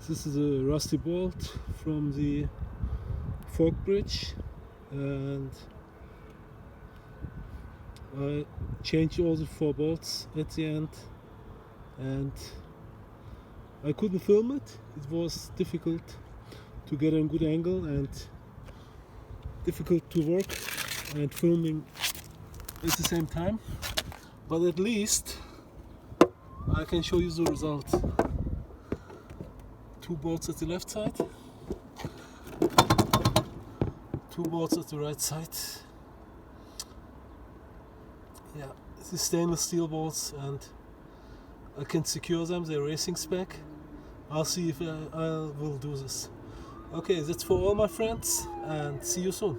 This is a rusty bolt from the fork bridge, and I changed all the 4 bolts at the end, and I couldn't film it. It was difficult to get a good angle and difficult to work and filming at the same time, but at least I can show you the result. 2 bolts at the left side, 2 bolts at the right side. Yeah, this is stainless steel bolts, and I can secure them. They're racing spec. I'll see if I will do this. Okay, that's for all my friends, and see you soon.